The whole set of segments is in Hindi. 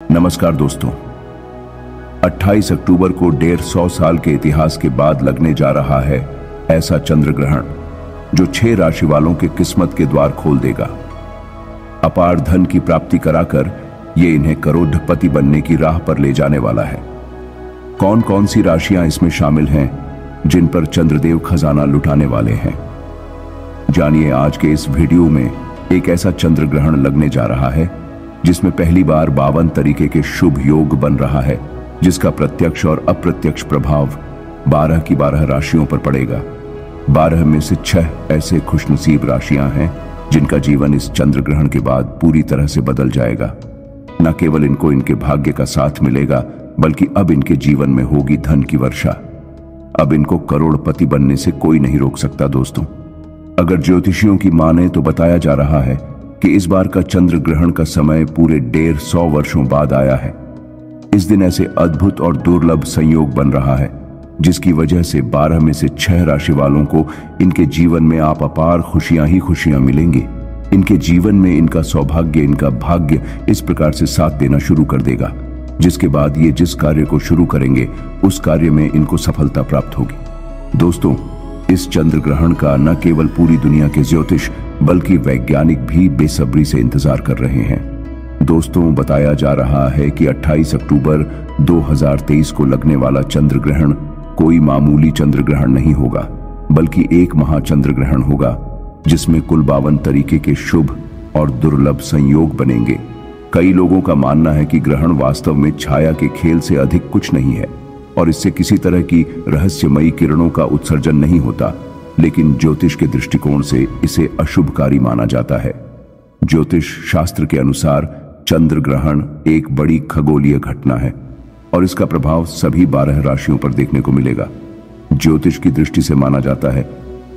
नमस्कार दोस्तों, 28 अक्टूबर को 150 साल के इतिहास के बाद लगने जा रहा है ऐसा चंद्र ग्रहण जो 6 राशि वालों के किस्मत के द्वार खोल देगा। अपार धन की प्राप्ति कराकर ये इन्हें करोड़पति बनने की राह पर ले जाने वाला है। कौन कौन सी राशियां इसमें शामिल हैं जिन पर चंद्रदेव खजाना लुटाने वाले हैं, जानिए आज के इस वीडियो में। एक ऐसा चंद्र ग्रहण लगने जा रहा है जिसमें पहली बार 52 तरीके के शुभ योग बन रहा है, जिसका प्रत्यक्ष और अप्रत्यक्ष प्रभाव 12 की 12 राशियों पर पड़ेगा। 12 में से 6 ऐसे खुशनसीब राशियां हैं जिनका जीवन इस चंद्र ग्रहण के बाद पूरी तरह से बदल जाएगा। न केवल इनको इनके भाग्य का साथ मिलेगा, बल्कि अब इनके जीवन में होगी धन की वर्षा। अब इनको करोड़पति बनने से कोई नहीं रोक सकता दोस्तों। अगर ज्योतिषियों की माने तो बताया जा रहा है कि इस बार का चंद्र ग्रहण का समय पूरे 150 वर्षों बाद आया है। इस दिन ऐसे अद्भुत और दुर्लभ संयोग बन रहा है जिसकी वजह से 12 में से 6 राशि वालों को इनके जीवन में आप अपार खुशियां ही खुशियां मिलेंगी। इनके जीवन में इनका सौभाग्य, इनका भाग्य इस प्रकार से साथ देना शुरू कर देगा, जिसके बाद ये जिस कार्य को शुरू करेंगे उस कार्य में इनको सफलता प्राप्त होगी। दोस्तों, इस चंद्र ग्रहण का न केवल पूरी दुनिया के ज्योतिष बल्कि वैज्ञानिक भी बेसब्री से इंतजार कर रहे हैं। दोस्तों, बताया जा रहा है कि 28 अक्टूबर 2023 को लगने वाला चंद्र ग्रहण कोई मामूली चंद्र ग्रहण नहीं होगा, बल्कि एक महाचंद्र ग्रहण होगा जिसमें कुल 52 तरीके के शुभ और दुर्लभ संयोग बनेंगे। कई लोगों का मानना है कि ग्रहण वास्तव में छाया के खेल से अधिक कुछ नहीं है और इससे किसी तरह की रहस्यमयी किरणों का उत्सर्जन नहीं होता, लेकिन ज्योतिष के दृष्टिकोण से इसे अशुभकारी माना जाता है। ज्योतिष शास्त्र के अनुसार चंद्र ग्रहण एक बड़ी खगोलीय घटना है और इसका प्रभाव सभी 12 राशियों पर देखने को मिलेगा। ज्योतिष की दृष्टि से माना जाता है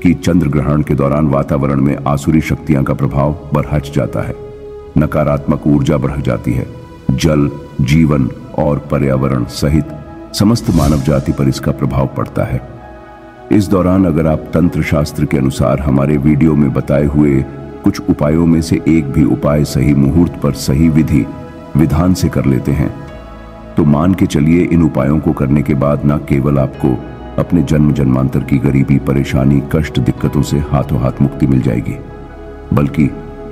कि चंद्र ग्रहण के दौरान वातावरण में आसुरी शक्तियां का प्रभाव बढ़ जाता है, नकारात्मक ऊर्जा बढ़ जाती है। जल, जीवन और पर्यावरण सहित समस्त मानव जाति पर इसका प्रभाव पड़ता है। इस दौरान अगर आप तंत्र शास्त्र के अनुसार हमारे वीडियो में बताए हुए कुछ उपायों में से एक भी उपाय सही मुहूर्त पर सही विधि विधान से कर लेते हैं तो मान के चलिए इन उपायों को करने के बाद न केवल आपको अपने जन्म जन्मांतर की गरीबी, परेशानी, कष्ट, दिक्कतों से हाथों हाथ मुक्ति मिल जाएगी, बल्कि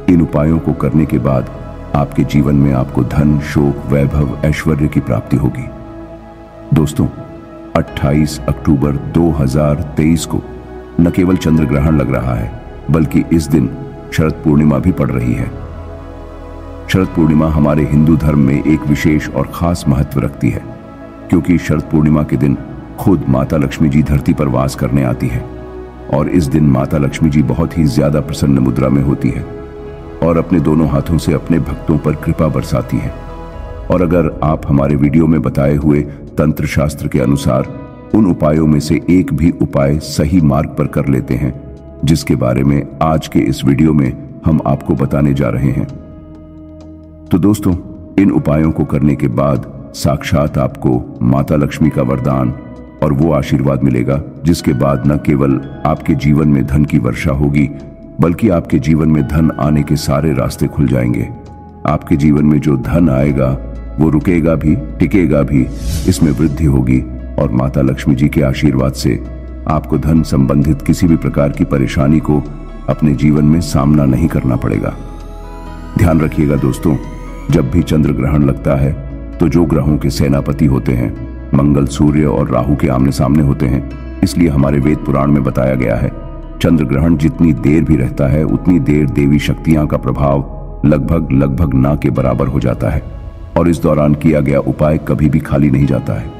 इन उपायों को करने के बाद आपके जीवन में आपको धन, शोक, वैभव, ऐश्वर्य की प्राप्ति होगी। दोस्तों, 28 अक्टूबर 2023 को न केवल चंद्र ग्रहण लग रहा है, बल्कि इस दिन शरद पूर्णिमा भी पड़ रही है। शरद पूर्णिमा हमारे हिंदू धर्म में एक विशेष और खास महत्व रखती है, क्योंकि शरद पूर्णिमा के दिन खुद माता लक्ष्मी जी धरती पर वास करने आती है और इस दिन माता लक्ष्मी जी बहुत ही ज्यादा प्रसन्न मुद्रा में होती है और अपने दोनों हाथों से अपने भक्तों पर कृपा बरसाती है। और अगर आप हमारे वीडियो में बताए हुए तंत्र शास्त्र के अनुसार उन उपायों में से एक भी उपाय सही मार्ग पर कर लेते हैं, जिसके बारे में आज के इस वीडियो में हम आपको बताने जा रहे हैं, तो दोस्तों इन उपायों को करने के बाद साक्षात आपको माता लक्ष्मी का वरदान और वो आशीर्वाद मिलेगा जिसके बाद न केवल आपके जीवन में धन की वर्षा होगी, बल्कि आपके जीवन में धन आने के सारे रास्ते खुल जाएंगे। आपके जीवन में जो धन आएगा वो रुकेगा भी, टिकेगा भी, इसमें वृद्धि होगी और माता लक्ष्मी जी के आशीर्वाद से आपको धन संबंधित किसी भी प्रकार की परेशानी को अपने जीवन में सामना नहीं करना पड़ेगा। ध्यान रखिएगा दोस्तों, जब भी चंद्र ग्रहण लगता है तो जो ग्रहों के सेनापति होते हैं मंगल, सूर्य और राहु के आमने सामने होते हैं, इसलिए हमारे वेद पुराण में बताया गया है चंद्र ग्रहण जितनी देर भी रहता है उतनी देर देवी शक्तियां का प्रभाव लगभग ना के बराबर हो जाता है और इस दौरान किया गया उपाय कभी भी खाली नहीं जाता है।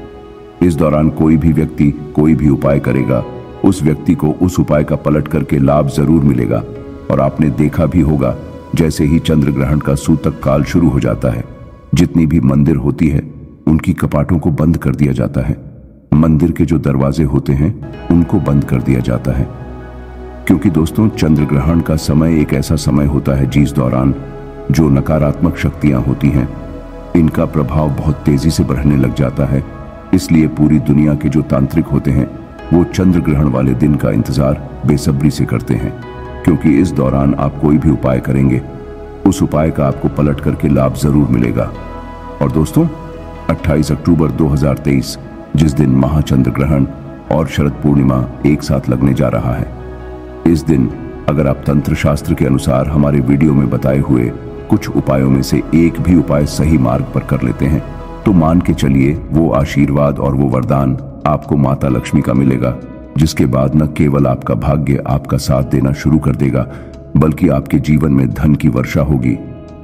इस दौरान कोई भी व्यक्ति कोई भी उपाय करेगा, उस व्यक्ति को उस उपाय का पलट करके लाभ जरूर मिलेगा। और आपने देखा भी होगा, जैसे ही चंद्र ग्रहण का सूतक काल शुरू हो जाता है, जितनी भी मंदिर होती है उनकी कपाटों को बंद कर दिया जाता है, मंदिर के जो दरवाजे होते हैं उनको बंद कर दिया जाता है, क्योंकि दोस्तों चंद्र ग्रहण का समय एक ऐसा समय होता है जिस दौरान जो नकारात्मक शक्तियां होती हैं इनका प्रभाव बहुत तेजी से बढ़ने लग जाता है। इसलिए पूरी दुनिया के जो तांत्रिक होते हैं वो चंद्र ग्रहण वाले दिन का इंतजार बेसब्री से करते हैं, क्योंकि इस दौरान आप कोई भी उपाय करेंगे उस उपाय का आपको पलट करके लाभ जरूर मिलेगा। और दोस्तों 28 अक्टूबर 2023 जिस दिन महाचंद्र ग्रहण और शरद पूर्णिमा एक साथ लगने जा रहा है, इस दिन अगर आप तंत्र शास्त्र के अनुसार हमारे वीडियो में बताए हुए कुछ उपायों में से एक भी उपाय सही मार्ग पर कर लेते हैं तो मान के चलिए वो आशीर्वाद और वो वरदान आपको माता लक्ष्मी का मिलेगा, जिसके बाद न केवल आपका भाग्य आपका साथ देना शुरू कर देगा बल्कि आपके जीवन में धन की वर्षा होगी।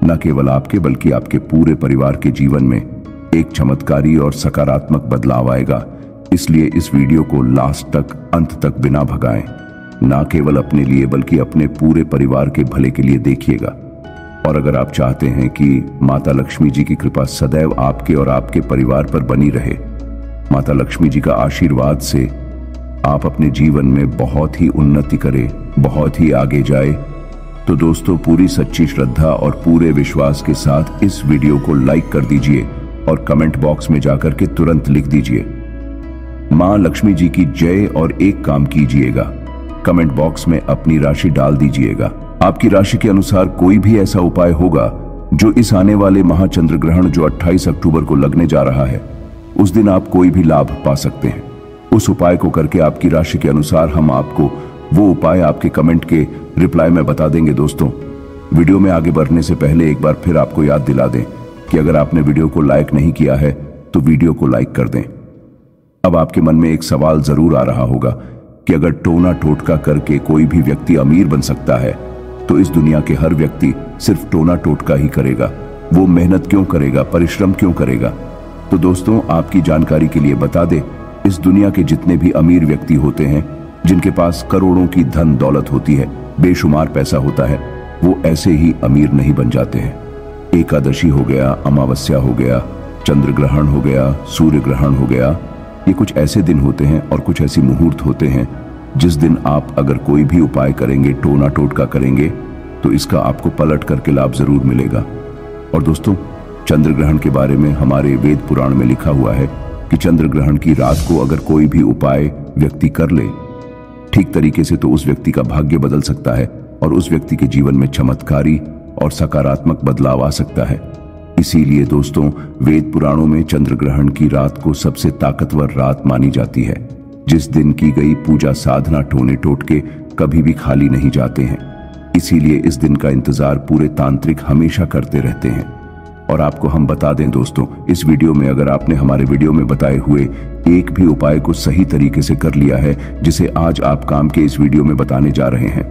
न केवल आपके बल्कि आपके पूरे परिवार के जीवन में एक चमत्कारी और सकारात्मक बदलाव आएगा। इसलिए इस वीडियो को लास्ट तक, अंत तक बिना भगाएं, ना केवल अपने लिए बल्कि अपने पूरे परिवार के भले के लिए देखिएगा। और अगर आप चाहते हैं कि माता लक्ष्मी जी की कृपा सदैव आपके और आपके परिवार पर बनी रहे, माता लक्ष्मी जी का आशीर्वाद से आप अपने जीवन में बहुत ही उन्नति करें, बहुत ही आगे जाए, तो दोस्तों पूरी सच्ची श्रद्धा और पूरे विश्वास के साथ इस वीडियो को लाइक कर दीजिए और कमेंट बॉक्स में जाकर के तुरंत लिख दीजिए मां लक्ष्मी जी की जय और एक काम कीजिएगा। कमेंट बॉक्स में अपनी राशि डाल दीजिएगा। आपकी राशि के अनुसार कोई भी ऐसा उपाय होगा जो इस आने वाले महाचंद्र ग्रहण जो 28 अक्टूबर को लगने जा रहा है, उस दिन आप कोई भी लाभ पा सकते हैं। उस उपाय को करके आपकी राशि के अनुसार हम आपको वो उपाय आपके कमेंट के रिप्लाई में बता देंगे। दोस्तों वीडियो में आगे बढ़ने से पहले एक बार फिर आपको याद दिला दें कि अगर आपने वीडियो को लाइक नहीं किया है तो वीडियो को लाइक कर दें। अब आपके मन में एक सवाल जरूर आ रहा होगा कि अगर टोना टोटका करके कोई भी व्यक्ति अमीर बन सकता है तो इस दुनिया के हर व्यक्ति सिर्फ टोना टोटका ही करेगा, वो मेहनत क्यों करेगा, परिश्रम क्यों करेगा? तो दोस्तों आपकी जानकारी के लिए बता दें, इस दुनिया के जितने भी अमीर व्यक्ति होते हैं, जिनके पास करोड़ों की धन दौलत होती है, बेशुमार पैसा होता है, वो ऐसे ही अमीर नहीं बन जाते हैं। एकादशी हो गया, अमावस्या हो गया, चंद्र ग्रहण हो गया, सूर्य ग्रहण हो गया, ये कुछ ऐसे दिन होते हैं और कुछ ऐसी मुहूर्त होते हैं जिस दिन आप अगर कोई भी उपाय करेंगे, टोना टोटका करेंगे, तो इसका आपको पलट करके लाभ जरूर मिलेगा। और दोस्तों चंद्र ग्रहण के बारे में हमारे वेद पुराण में लिखा हुआ है कि चंद्र ग्रहण की रात को अगर कोई भी उपाय व्यक्ति कर ले ठीक तरीके से तो उस व्यक्ति का भाग्य बदल सकता है और उस व्यक्ति के जीवन में चमत्कारी और सकारात्मक बदलाव आ सकता है। इसीलिए दोस्तों वेद पुराणों में चंद्र ग्रहण की रात को सबसे ताकतवर रात मानी जाती है, जिस दिन की गई पूजा साधना टोने टोटके कभी भी खाली नहीं जाते हैं। इसीलिए इस दिन का इंतजार पूरे तांत्रिक हमेशा करते रहते हैं। और आपको हम बता दें दोस्तों, इस वीडियो में अगर आपने हमारे वीडियो में बताए हुए एक भी उपाय को सही तरीके से कर लिया है, जिसे आज आप काम के इस वीडियो में बताने जा रहे हैं,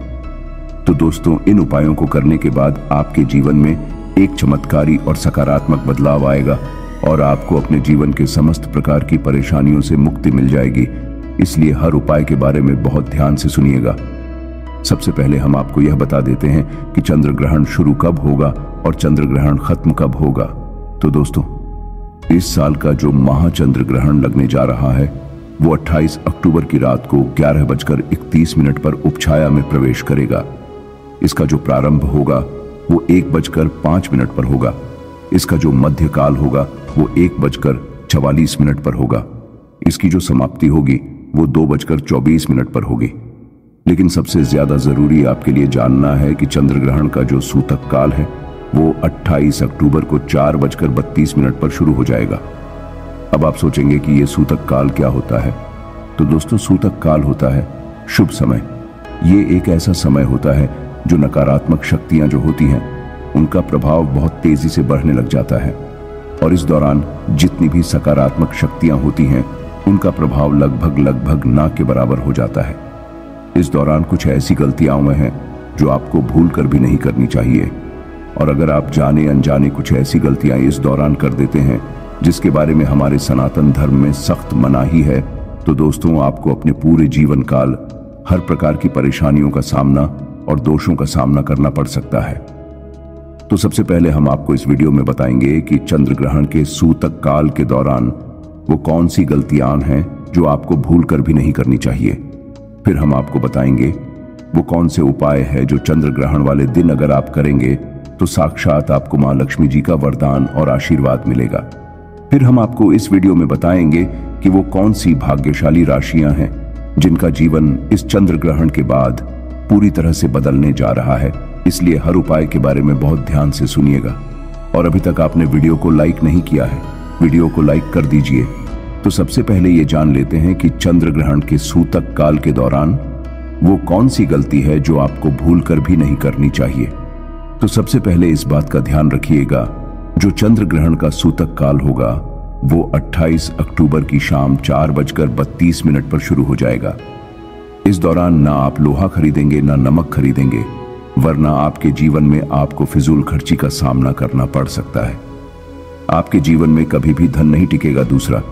तो दोस्तों इन उपायों को करने के बाद आपके जीवन में एक चमत्कारी और सकारात्मक बदलाव आएगा और आपको अपने जीवन के समस्त प्रकार की परेशानियों से मुक्ति मिल जाएगी। इसलिए हर उपाय के बारे में बहुत ध्यान से सुनिएगा। सबसे पहले हम आपको यह बता देते हैं कि चंद्र ग्रहण शुरू कब होगा और चंद्र ग्रहण खत्म कब होगा। तो दोस्तों इस साल का जो महाचंद्र लगने जा रहा है वो 28 अक्टूबर की रात को 11:31 पर उपछाया में प्रवेश करेगा। इसका जो प्रारंभ होगा वो 1:05 पर होगा। इसका जो मध्य काल होगा वो 1:44 पर होगा। इसकी जो समाप्ति होगी वो 2:24 पर होगी। लेकिन सबसे ज्यादा जरूरी आपके लिए जानना है कि चंद्र ग्रहण का जो सूतक काल है वो 28 अक्टूबर को 4:32 पर शुरू हो जाएगा। अब आप सोचेंगे कि ये सूतक काल क्या होता है? तो दोस्तों सूतक काल होता है शुभ समय। ये एक ऐसा समय होता है जो नकारात्मक शक्तियां जो होती हैं उनका प्रभाव बहुत तेजी से बढ़ने लग जाता है और इस दौरान जितनी भी सकारात्मक शक्तियां होती हैं उनका प्रभाव लगभग ना के बराबर हो जाता है। इस दौरान कुछ ऐसी गलतियां हैं जो आपको भूल कर भी नहीं करनी चाहिए, और अगर आप जाने अनजाने कुछ ऐसी गलतियां इस दौरान कर देते हैं जिसके बारे में हमारे सनातन धर्म में सख्त मनाही है, तो दोस्तों आपको अपने पूरे जीवन काल हर प्रकार की परेशानियों का सामना और दोषों का सामना करना पड़ सकता है। तो सबसे पहले हम आपको इस वीडियो में बताएंगे कि चंद्र ग्रहण के सूतक काल के दौरान वो कौन सी गलतियां हैं जो आपको भूल कर भी नहीं करनी चाहिए। फिर हम आपको बताएंगे वो कौन से उपाय है जो चंद्र ग्रहण वाले दिन अगर आप करेंगे तो साक्षात आपको मां लक्ष्मी जी का वरदान और आशीर्वाद मिलेगा। फिर हम आपको इस वीडियो में बताएंगे कि वो कौन सी भाग्यशाली राशियां हैं जिनका जीवन इस चंद्र ग्रहण के बाद पूरी तरह से बदलने जा रहा है। इसलिए हर उपाय के बारे में बहुत ध्यान से सुनिएगा। और अभी तक आपने वीडियो को लाइक नहीं किया है, वीडियो को लाइक कर दीजिए। तो सबसे पहले ये जान लेते हैं कि चंद्र ग्रहण के सूतक काल के दौरान वो कौन सी गलती है जो आपको भूलकर भी नहीं करनी चाहिए। तो सबसे पहले इस बात का ध्यान रखिएगा, जो चंद्र ग्रहण का सूतक काल होगा वो 28 अक्टूबर की शाम 4:32 पर शुरू हो जाएगा। इस दौरान ना आप लोहा खरीदेंगे ना नमक खरीदेंगे, वरना आपके जीवन में आपको फिजूल खर्ची का सामना करना पड़ सकता है। आपके जीवन में कभी भी धन नहीं टिकेगा। दूसरा,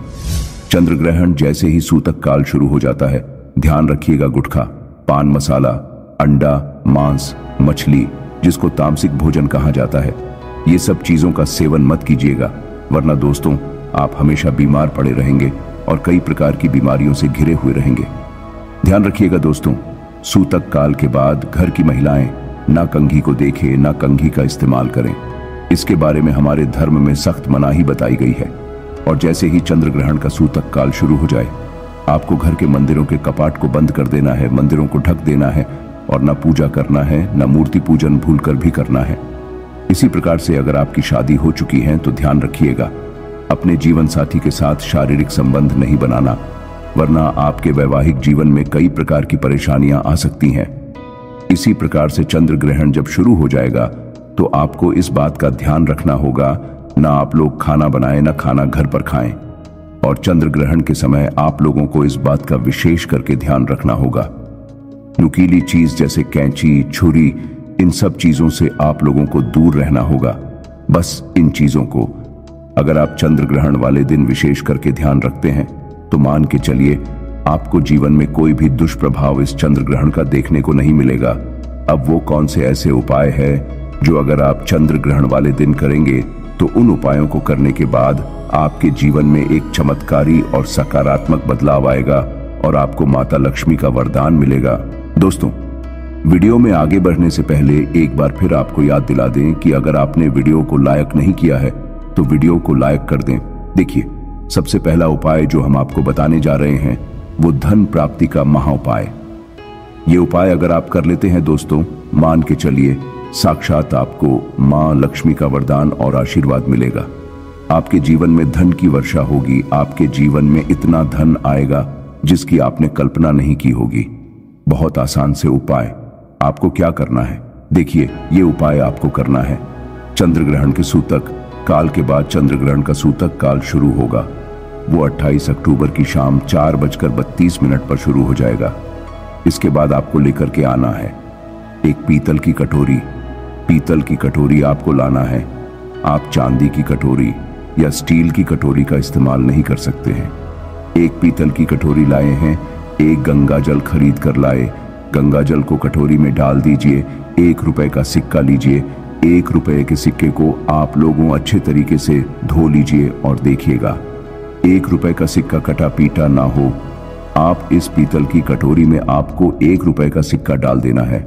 चंद्र ग्रहण जैसे ही सूतक काल शुरू हो जाता है, ध्यान रखिएगा गुटखा, पान मसाला, अंडा, मांस, मछली, जिसको तामसिक भोजन कहा जाता है, ये सब चीजों का सेवन मत कीजिएगा, वरना दोस्तों आप हमेशा बीमार पड़े रहेंगे और कई प्रकार की बीमारियों से घिरे हुए रहेंगे। ध्यान रखिएगा दोस्तों, सूतक काल के बाद घर की महिलाएं ना कंघी को देखें, ना कंघी का इस्तेमाल करें। इसके बारे में हमारे धर्म में सख्त मनाही बताई गई है। और जैसे ही चंद्र ग्रहण का सूतक काल शुरू हो जाए, आपको घर के मंदिरों के कपाट को बंद कर देना है, मंदिरों को ढक देना है और ना पूजा करना है, ना मूर्ति पूजन भूलकर भी करना है। इसी प्रकार से अगर आपकी शादी हो चुकी है तो ध्यान रखिएगा, अपने जीवन साथी के साथ शारीरिक संबंध नहीं बनाना, वरना आपके वैवाहिक जीवन में कई प्रकार की परेशानियां आ सकती हैं। इसी प्रकार से चंद्र ग्रहण जब शुरू हो जाएगा तो आपको इस बात का ध्यान रखना होगा, ना आप लोग खाना बनाएं ना खाना घर पर खाएं। और चंद्र ग्रहण के समय आप लोगों को इस बात का विशेष करके ध्यान रखना होगा, नुकीली चीज जैसे कैंची, छुरी, इन सब चीजों से आप लोगों को दूर रहना होगा। बस इन चीजों को अगर आप चंद्र ग्रहण वाले दिन विशेष करके ध्यान रखते हैं तो मान के चलिए आपको जीवन में कोई भी दुष्प्रभाव इस चंद्र ग्रहण का देखने को नहीं मिलेगा। अब वो कौन से ऐसे उपाय है जो अगर आप चंद्र ग्रहण वाले दिन करेंगे तो उन उपायों को करने के बाद आपके जीवन में एक चमत्कारी और सकारात्मक बदलाव आएगा और आपको माता लक्ष्मी का वरदान मिलेगा। दोस्तों, वीडियो में आगे बढ़ने से पहले एक बार फिर आपको याद दिला दें कि अगर आपने वीडियो को लाइक नहीं किया है तो वीडियो को लाइक कर दें। देखिए, सबसे पहला उपाय जो हम आपको बताने जा रहे हैं वो धन प्राप्ति का महाउपाय। ये उपाय अगर आप कर लेते हैं दोस्तों, मान के चलिए साक्षात आपको मां लक्ष्मी का वरदान और आशीर्वाद मिलेगा। आपके जीवन में धन की वर्षा होगी, आपके जीवन में इतना धन आएगा जिसकी आपने कल्पना नहीं की होगी। बहुत आसान से उपाय। आपको क्या करना है, देखिए ये उपाय आपको करना है। चंद्र ग्रहण के सूतक काल के बाद चंद्र ग्रहण का सूतक काल शुरू होगा, वो 28 अक्टूबर की शाम 4:32 पर शुरू हो जाएगा। इसके बाद आपको लेकर के आना है एक पीतल की कटोरी। पीतल की कटोरी आपको लाना है, आप चांदी की कटोरी या स्टील की कटोरी का इस्तेमाल नहीं कर सकते हैं। एक पीतल की कटोरी लाए हैं, एक गंगा जल खरीद कर लाए, गंगा जल को कटोरी में डाल दीजिए, 1 रुपए का सिक्का लीजिए, 1 रुपए के सिक्के को आप लोगों अच्छे तरीके से धो लीजिए और देखिएगा 1 रुपए का सिक्का कटा पीटा ना हो। आप इस पीतल की कटोरी में आपको 1 रुपए का सिक्का डाल देना है।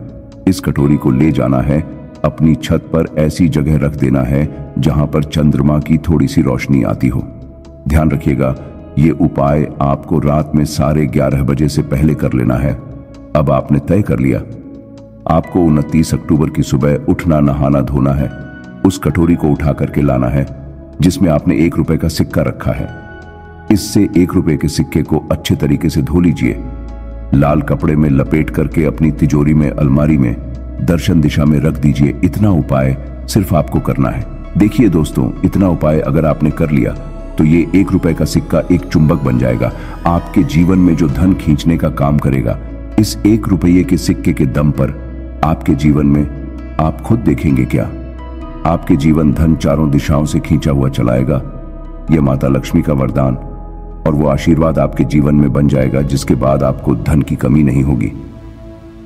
इस कटोरी को ले जाना है, अपनी छत पर ऐसी जगह रख देना है जहां पर चंद्रमा की थोड़ी सी रोशनी आती हो। ध्यान रखिएगा, ये उपाय आपको रात में 11:30 बजे से पहले कर लेना है। अब आपने तय कर लिया, आपको 29 अक्टूबर की सुबह उठना, नहाना, धोना है। उस कटोरी को उठा करके लाना है जिसमें आपने 1 रुपए का सिक्का रखा है। इससे 1 रुपए के सिक्के को अच्छे तरीके से धो लीजिए, लाल कपड़े में लपेट करके अपनी तिजोरी में, अलमारी में दर्शन दिशा में रख दीजिए। इतना उपाय सिर्फ आपको करना है। देखिए दोस्तों, इतना उपाय अगर आपने कर लिया तो ये 1 रुपए का सिक्का एक चुंबक बन जाएगा, आपके जीवन में जो धन खींचने का काम करेगा। इस 1 रुपये के सिक्के के दम पर आपके जीवन में आप खुद देखेंगे क्या, आपके जीवन धन चारों दिशाओं से खींचा हुआ चलाएगा। यह माता लक्ष्मी का वरदान और वो आशीर्वाद आपके जीवन में बन जाएगा, जिसके बाद आपको धन की कमी नहीं होगी।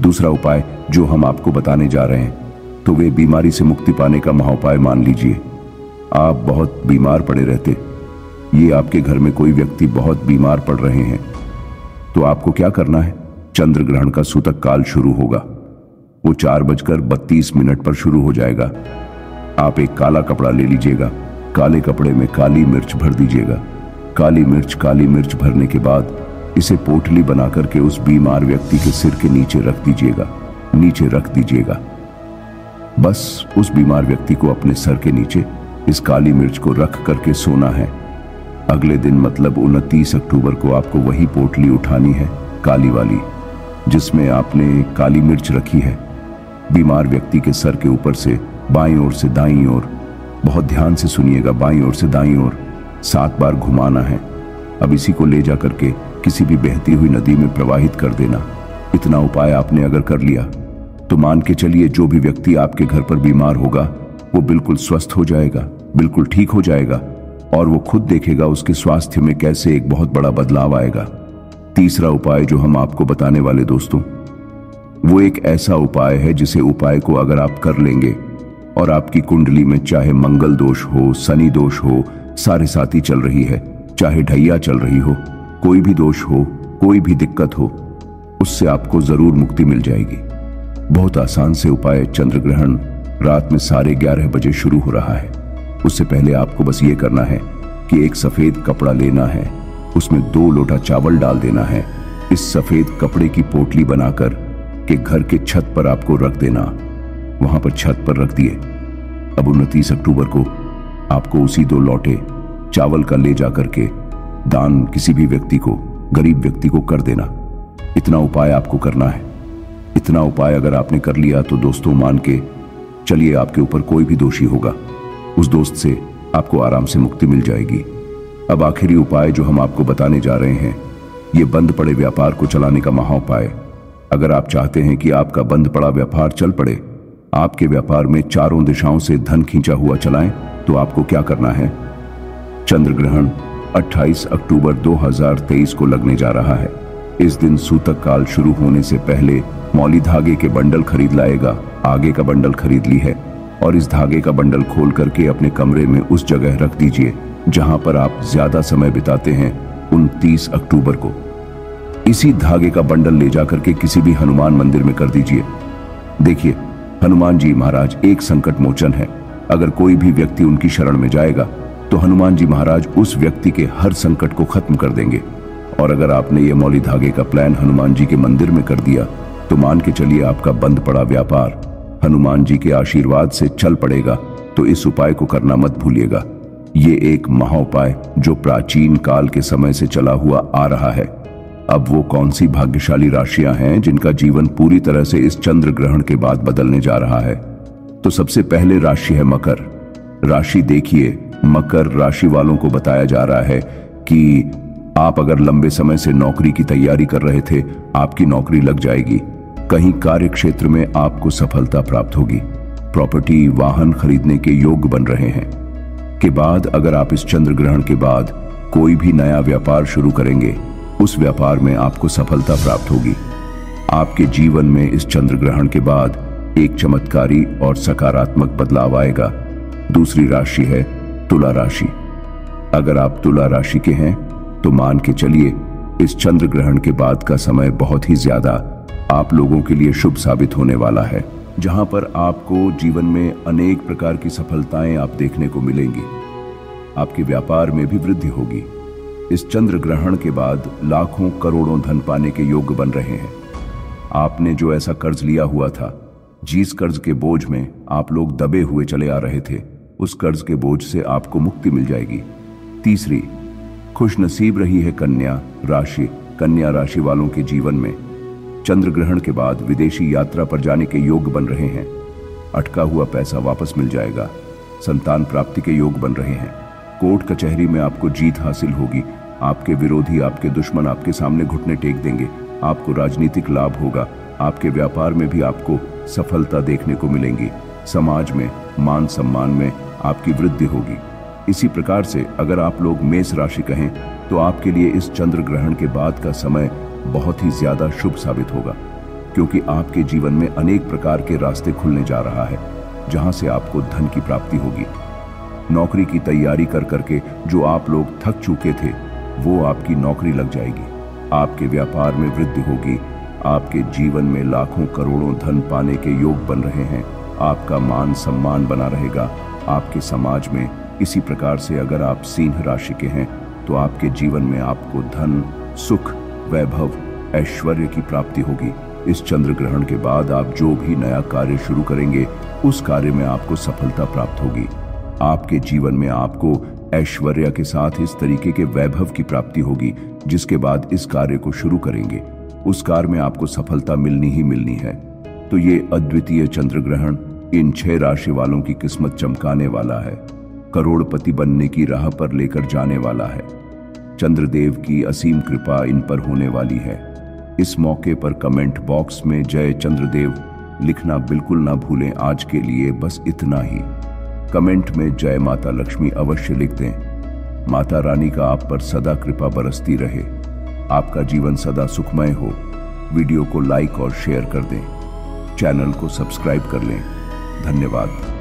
दूसरा उपाय जो हम आपको बताने जा रहे हैं तो वे बीमारी से मुक्ति पाने का महाउपाय मान लीजिए। आप बहुत बीमार पड़े रहते, ये आपके घर में कोई व्यक्ति बहुत बीमार पड़ रहे हैं, तो आपको क्या करना है, चंद्र ग्रहण का सूतक काल शुरू होगा, वो 4:32 पर शुरू हो जाएगा। आप एक काला कपड़ा ले लीजिएगा, काले कपड़े में काली मिर्च भर दीजिएगा। काली मिर्च भरने के बाद इसे पोटली बना करके उस बीमार व्यक्ति के सिर के नीचे रख दीजिएगा। बस उस बीमार व्यक्ति को अपने सर के नीचे इस काली मिर्च को रख करके सोना है। अगले दिन मतलब 29 अक्टूबर को आपको वही पोटली उठानी है, काली वाली, जिसमें आपने काली मिर्च रखी है। बीमार व्यक्ति के सर के ऊपर से बाईं ओर से दाईं ओर, बहुत ध्यान से सुनिएगा, बाईं ओर से दाईं ओर 7 बार घुमाना है। अब इसी को ले जा करके किसी भी बहती हुई नदी में प्रवाहित कर देना। इतना उपाय आपने अगर कर लिया तो मान के चलिए जो भी व्यक्ति आपके घर पर बीमार होगा वो बिल्कुल स्वस्थ हो जाएगा, बिल्कुल ठीक हो जाएगा, और वो खुद देखेगा उसके स्वास्थ्य में कैसे एक बहुत बड़ा बदलाव आएगा। तीसरा उपाय जो हम आपको बताने वाले दोस्तों, वो एक ऐसा उपाय है जिसे उपाय को अगर आप कर लेंगे और आपकी कुंडली में चाहे मंगल दोष हो, शनि दोष हो, सारे साथी चल रही है, चाहे ढैया चल रही हो, कोई भी दोष हो, कोई भी दिक्कत हो, उससे आपको जरूर मुक्ति मिल जाएगी। बहुत आसान से उपाय। चंद्र ग्रहण रात में 11:30 बजे शुरू हो रहा है। उससे पहले आपको बस ये करना है कि एक सफेद कपड़ा लेना है, उसमें 2 लोटा चावल डाल देना है। इस सफेद कपड़े की पोटली बनाकर के घर के छत पर आपको रख देना। वहां पर छत पर रख दिए। अब 29 अक्टूबर को आपको उसी 2 लोटे चावल का ले जाकर के दान किसी भी व्यक्ति को, गरीब व्यक्ति को कर देना। इतना उपाय आपको करना है। इतना उपाय अगर आपने कर लिया तो दोस्तों मान के चलिए आपके ऊपर कोई भी दोषी होगा, उस दोस्त से आपको आराम से मुक्ति मिल जाएगी। अब आखिरी उपाय जो हम आपको बताने जा रहे हैं, ये बंद पड़े व्यापार को चलाने का महाउपाय। अगर आप चाहते हैं कि आपका बंद पड़ा व्यापार चल पड़े, आपके व्यापार में चारों दिशाओं से धन खींचा हुआ चलाएं, तो आपको क्या करना है? चंद्र ग्रहण 28 अक्टूबर 2023 को लगने जा रहा है। इस दिन सूतक काल शुरू होने से पहले मौली धागे के बंडल खरीद लाएगा। आगे का बंडल खरीद ली है और इस धागे का बंडल खोल करके अपने कमरे में उस जगह रख दीजिए जहां पर आप ज्यादा समय बिताते हैं। 29 अक्टूबर को इसी धागे का बंडल ले जाकर के किसी भी हनुमान मंदिर में कर दीजिए। देखिए, हनुमान जी महाराज एक संकट मोचन है। अगर कोई भी व्यक्ति उनकी शरण में जाएगा तो हनुमान जी महाराज उस व्यक्ति के हर संकट को खत्म कर देंगे। और अगर आपने ये मौली धागे का प्लान हनुमान जी के मंदिर में कर दिया तो मान के चलिए आपका बंद पड़ा व्यापार हनुमान जी के आशीर्वाद से चल पड़ेगा। तो इस उपाय को करना मत भूलिएगा। ये एक महाउपाय जो प्राचीन काल के समय से चला हुआ आ रहा है। अब वो कौन सी भाग्यशाली राशियां हैं जिनका जीवन पूरी तरह से इस चंद्र ग्रहण के बाद बदलने जा रहा है? तो सबसे पहले राशि है मकर। राशि देखिए, मकर राशि वालों को बताया जा रहा है कि आप अगर लंबे समय से नौकरी की तैयारी कर रहे थे, आपकी नौकरी लग जाएगी। कहीं कार्य क्षेत्र में आपको सफलता प्राप्त होगी। प्रॉपर्टी, वाहन खरीदने के योग बन रहे हैं। के बाद अगर आप इस चंद्र ग्रहण के बाद कोई भी नया व्यापार शुरू करेंगे, उस व्यापार में आपको सफलता प्राप्त होगी। आपके जीवन में इस चंद्र ग्रहण के बाद एक चमत्कारी और सकारात्मक बदलाव आएगा। दूसरी राशि है तुला राशि। अगर आप तुला राशि के हैं तो मान के चलिए इस चंद्र ग्रहण के बाद का समय बहुत ही ज्यादा आप लोगों के लिए शुभ साबित होने वाला है, जहां पर आपको जीवन में अनेक प्रकार की सफलताएं आप देखने को मिलेंगी। आपके व्यापार में भी वृद्धि होगी। इस चंद्र ग्रहण के बाद लाखों करोड़ों धन पाने के योग बन रहे हैं। आपने जो ऐसा कर्ज लिया हुआ था, जिस कर्ज के बोझ में आप लोग दबे हुए चले आ रहे थे, उस कर्ज के बोझ से आपको मुक्ति मिल जाएगी। तीसरी, खुश नसीब रही है कन्या राशि। कन्या राशि वालों के जीवन में चंद्र ग्रहण के बाद विदेशी यात्रा पर जाने के योग बन रहे हैं। अटका हुआ पैसा वापस मिल जाएगा। संतान प्राप्ति के योग बन रहे हैं। कोर्ट कचहरी में आपको जीत हासिल होगी। आपके विरोधी, आपके दुश्मन आपके सामने घुटने टेक देंगे। आपको राजनीतिक लाभ होगा। आपके व्यापार में भी आपको सफलता देखने को मिलेंगी। समाज में मान सम्मान में आपकी वृद्धि होगी। इसी प्रकार से अगर आप लोग मेष राशि कहें तो आपके लिए इस चंद्र ग्रहण के बाद का समय बहुत ही ज्यादा शुभ साबित होगा, क्योंकि आपके जीवन में अनेक प्रकार के रास्ते खुलने जा रहा है, जहां से आपको धन की प्राप्ति होगी। नौकरी की तैयारी कर करके जो आप लोग थक चुके थे, वो आपकी नौकरी लग जाएगी। आपके व्यापार में वृद्धि होगी। आपके जीवन में लाखों करोड़ों धन पाने के योग बन रहे हैं। आपका मान सम्मान बना रहेगा आपके समाज में। इसी प्रकार से अगर आप सिंह राशि के हैं तो आपके जीवन में आपको धन, सुख, वैभव, ऐश्वर्य की प्राप्ति होगी। इस चंद्र ग्रहण के बाद आप जो भी नया कार्य शुरू करेंगे, उस कार्य में आपको सफलता प्राप्त होगी। आपके जीवन में आपको ऐश्वर्य के साथ इस तरीके के वैभव की प्राप्ति होगी जिसके बाद इस कार्य को शुरू करेंगे उस कार्य में आपको सफलता मिलनी ही मिलनी है। तो ये अद्वितीय चंद्र ग्रहण इन 6 राशि वालों की किस्मत चमकाने वाला है, करोड़पति बनने की राह पर लेकर जाने वाला है। चंद्रदेव की असीम कृपा इन पर होने वाली है। इस मौके पर कमेंट बॉक्स में जय चंद्रदेव लिखना बिल्कुल ना भूलें। आज के लिए बस इतना ही। कमेंट में जय माता लक्ष्मी अवश्य लिख दें। माता रानी का आप पर सदा कृपा बरसती रहे, आपका जीवन सदा सुखमय हो। वीडियो को लाइक और शेयर कर दें, चैनल को सब्सक्राइब कर लें। धन्यवाद।